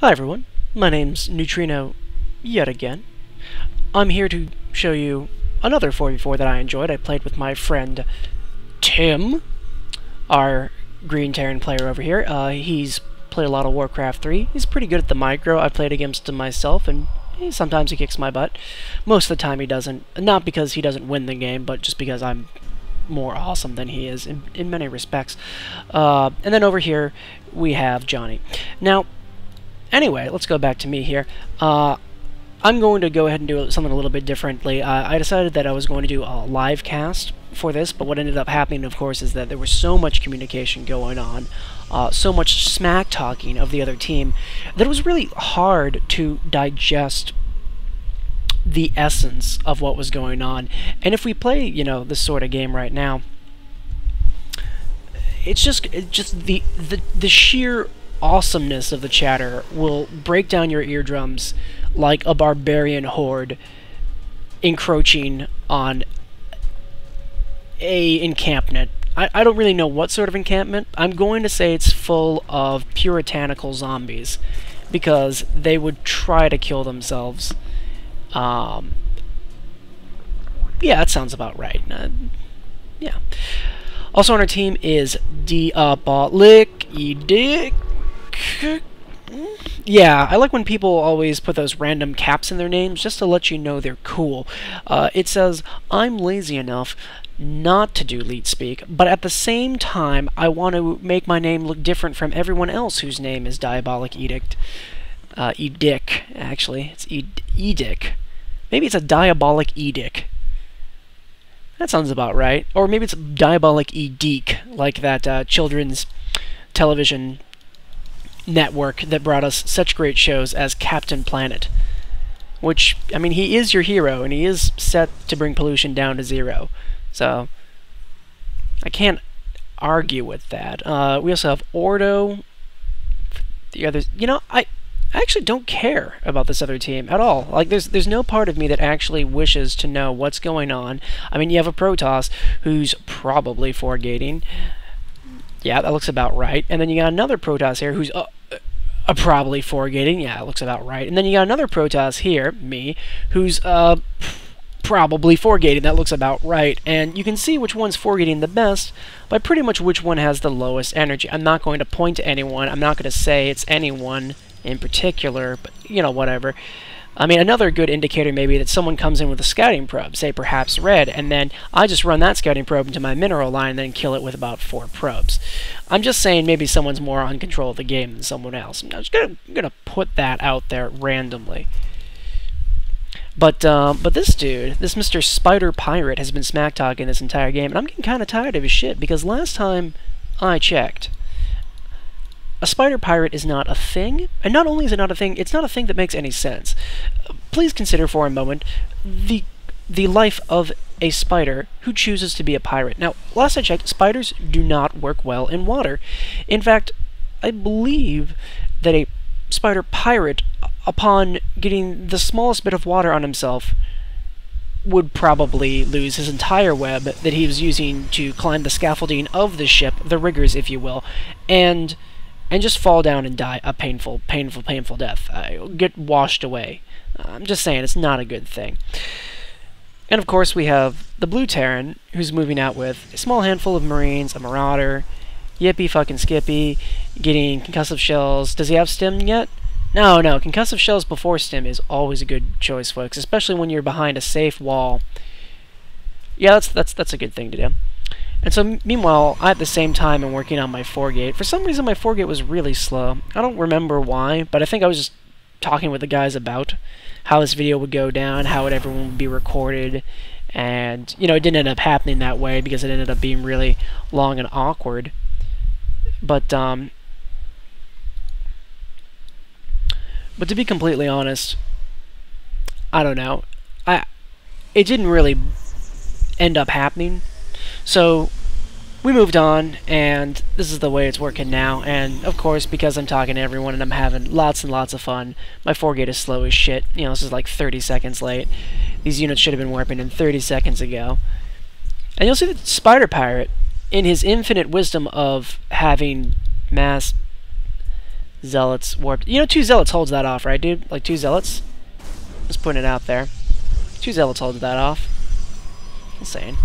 Hi everyone, my name's Neutrino yet again. I'm here to show you another 4v4 that I enjoyed. I played with my friend Tim, our Green Terran player over here. He's played a lot of Warcraft 3. He's pretty good at the micro. I played against him myself, and sometimes he kicks my butt. Most of the time he doesn't. Not because he doesn't win the game, but just because I'm more awesome than he is in many respects. And then over here we have Johnny. Now, anyway, let's go back to me here. I'm going to go ahead and do something a little bit differently. I decided that I was going to do a live cast for this, but what ended up happening, of course, is that there was so much communication going on, so much smack-talking of the other team, that it was really hard to digest the essence of what was going on. And if we play, you know, this sort of game right now, it's just the sheer awesomeness of the chatter will break down your eardrums like a barbarian horde encroaching on a encampment. I don't really know what sort of encampment. I'm going to say it's full of puritanical zombies, because they would try to kill themselves. Yeah, that sounds about right. Yeah. Also on our team is Diabolic Edict. Yeah, I like when people always put those random caps in their names just to let you know they're cool. It says, I'm lazy enough not to do leet speak, but at the same time, I want to make my name look different from everyone else whose name is Diabolic Edict. Edict, actually. It's Edict. Maybe it's a Diabolic Edict. That sounds about right. Or maybe it's Diabolic Edict, like that children's television network that brought us such great shows as Captain Planet. Which, I mean, he is your hero, and he is set to bring pollution down to 0. So, I can't argue with that. We also have Ordo. The others, you know, I actually don't care about this other team at all. Like, there's no part of me that actually wishes to know what's going on. I mean, you have a Protoss who's probably foregating. Yeah, that looks about right. And then you got another Protoss here who's probably foregating. Yeah, it looks about right. And then you got another Protoss here, me, who's probably foregating. That looks about right. And you can see which one's foregating the best by pretty much which one has the lowest energy. I'm not going to point to anyone. I'm not going to say it's anyone in particular, but, you know, whatever. I mean, another good indicator may be that someone comes in with a scouting probe, say perhaps red, and then I just run that scouting probe into my mineral line and then kill it with about 4 probes. I'm just saying maybe someone's more on control of the game than someone else. I'm just gonna put that out there randomly. But this dude, this Mr. Spiderpirate, has been smack-talking this entire game, and I'm getting kind of tired of his shit, because last time I checked, a spider-pirate is not a thing, and not only is it not a thing, it's not a thing that makes any sense. Please consider for a moment the life of a spider who chooses to be a pirate. Now, last I checked, spiders do not work well in water. In fact, I believe that a spider-pirate, upon getting the smallest bit of water on himself, would probably lose his entire web that he was using to climb the scaffolding of the ship, the riggers, if you will, and just fall down and die a painful death. Get washed away. I'm just saying, it's not a good thing. And of course we have the Blue Terran, who's moving out with a small handful of Marines, a Marauder, Yippee fucking Skippy, getting concussive shells. Does he have stim yet? No, concussive shells before stim is always a good choice, folks, especially when you're behind a safe wall. Yeah, that's a good thing to do. And so, meanwhile, I at the same time am working on my foregate. For some reason, my foregate was really slow. I don't remember why, but I think I was just talking with the guys about how this video would go down, how everyone would be recorded, and, you know, it didn't end up happening that way because it ended up being really long and awkward. But to be completely honest, I don't know. It didn't really end up happening. So we moved on, and this is the way it's working now. And of course, because I'm talking to everyone and I'm having lots and lots of fun, my foregate is slow as shit. You know, this is like 30 seconds late. These units should have been warping in 30 seconds ago. And you'll see that Spider Pirate, in his infinite wisdom of having mass Zealots warped. You know, 2 Zealots holds that off, right, dude? Like, 2 Zealots? Just putting it out there. 2 Zealots holds that off. Insane.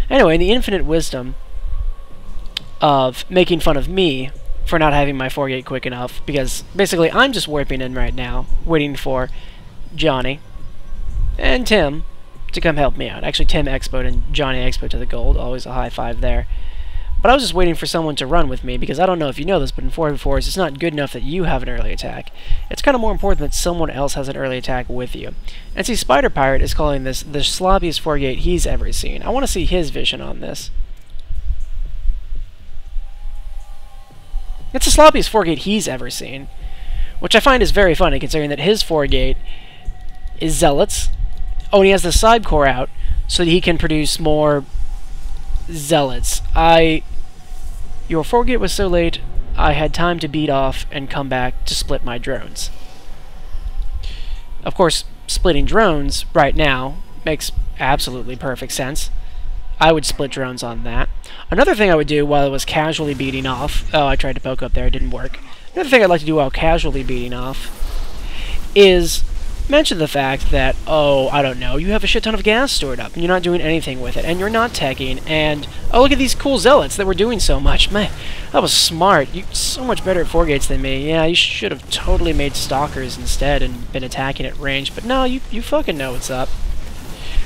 Anyway, the infinite wisdom of making fun of me for not having my 4-gate quick enough, because basically I'm just warping in right now, waiting for Johnny and Tim to come help me out. Actually, Tim expoed and Johnny expoed to the gold. Always a high five there. But I was just waiting for someone to run with me, because I don't know if you know this, but in 4v4s, it's not good enough that you have an early attack. It's kind of more important that someone else has an early attack with you. And see, spiderpirate is calling this the sloppiest 4-gate he's ever seen. I want to see his vision on this. It's the sloppiest 4-gate he's ever seen, which I find is very funny, considering that his 4-gate is Zealots. Oh, and he has the side core out, so that he can produce more Zealots. Your 4-gate was so late, I had time to beat off and come back to split my drones. Of course, splitting drones right now makes absolutely perfect sense. I would split drones on that. Another thing I would do while I was casually beating off... Oh, I tried to poke up there, it didn't work. Another thing I'd like to do while casually beating off is mention the fact that, oh, I don't know, you have a shit ton of gas stored up, and you're not doing anything with it, and you're not teching, and, oh, look at these cool zealots that were doing so much. Man, that was smart. You're so much better at 4-gates than me. Yeah, you should have totally made stalkers instead and been attacking at range, but no, you fucking know what's up.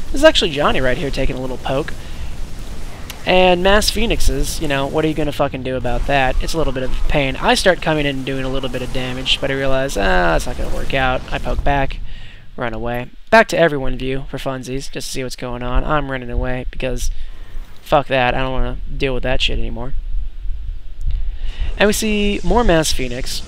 This is actually Johnny right here taking a little poke. And mass phoenixes, you know, what are you going to fucking do about that? It's a little bit of pain. I start coming in and doing a little bit of damage, but I realize, it's not going to work out. I poke back, run away. Back to everyone view for funsies, just to see what's going on. I'm running away because, fuck that, I don't want to deal with that shit anymore. And we see more mass phoenix,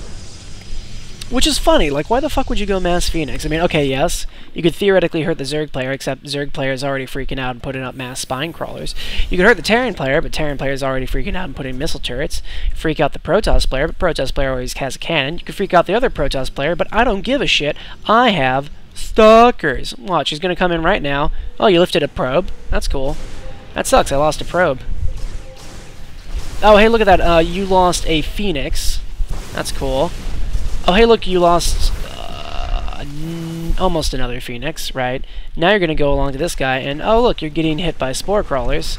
which is funny. Like, why the fuck would you go mass phoenix? I mean, okay, yes, you could theoretically hurt the Zerg player, except Zerg player is already freaking out and putting up mass spine crawlers. You could hurt the Terran player, but Terran player is already freaking out and putting missile turrets. Freak out the Protoss player, but Protoss player always has a cannon. You could freak out the other Protoss player, but I don't give a shit. I have stalkers. Watch, she's gonna come in right now. Oh, you lifted a probe. That's cool. That sucks, I lost a probe. Oh, hey, look at that. You lost a phoenix. That's cool. Oh, hey, look, you lost almost another phoenix, right? Now you're going to go along to this guy, and oh, look, you're getting hit by spore crawlers.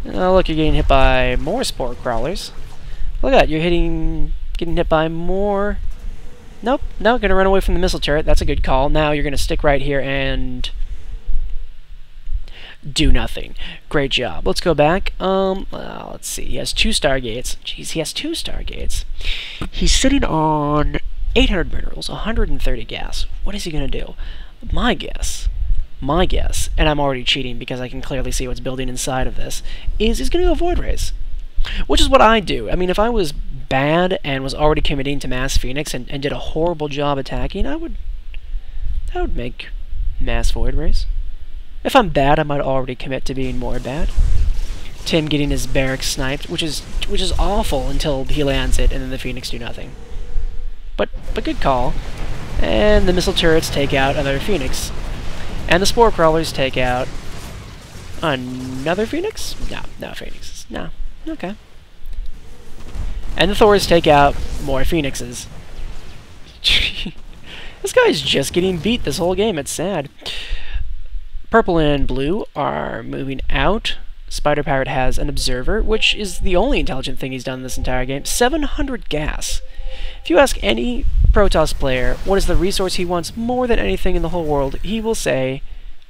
Oh, look, you're getting hit by more spore crawlers. Look at that, you're getting hit by more... Nope, no, going to run away from the missile turret. That's a good call. Now you're going to stick right here and... do nothing. Great job. Let's go back. Well, let's see. He has 2 Stargates. Jeez, he has 2 Stargates. He's sitting on 800 minerals, 130 gas. What is he going to do? My guess, and I'm already cheating because I can clearly see what's building inside of this, is he's going to go Void Rays. Which is what I do. I mean, if I was bad and was already committing to Mass Phoenix and did a horrible job attacking, I would make Mass Void Rays. If I'm bad, I might already commit to being more bad. Tim getting his barracks sniped, which is awful until he lands it, and then the Phoenix do nothing. But good call. And the missile turrets take out another Phoenix. And the spore crawlers take out another Phoenix? No Phoenixes. No. Okay. And the Thors take out more Phoenixes. This guy's just getting beat this whole game. It's sad. Purple and blue are moving out. Spiderpirate has an observer, which is the only intelligent thing he's done in this entire game. 700 gas. If you ask any Protoss player what is the resource he wants more than anything in the whole world, he will say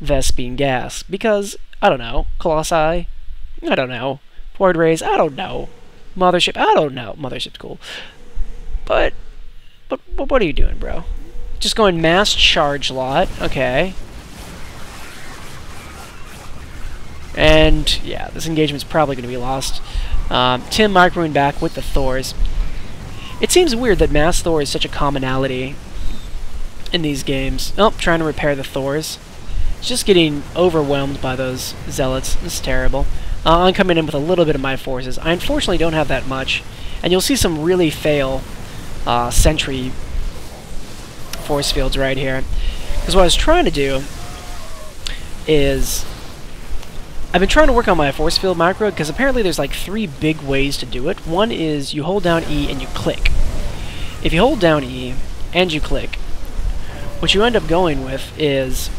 Vespene gas. Because, I don't know, Colossi? I don't know. Void Rays? I don't know. Mothership? I don't know. Mothership's cool. But what are you doing, bro? Just going mass charge lot. Okay. And, yeah, this engagement's probably going to be lost. Tim microing back with the Thors. It seems weird that mass Thor is such a commonality in these games. Oh, trying to repair the Thors. Just getting overwhelmed by those Zealots. This is terrible. I'm coming in with a little bit of my forces. I unfortunately don't have that much. And you'll see some really fail sentry force fields right here. Because what I was trying to do is... I've been trying to work on my force field macro, because apparently there's like 3 big ways to do it. One is you hold down E and you click. If you hold down E and you click, what you end up going with is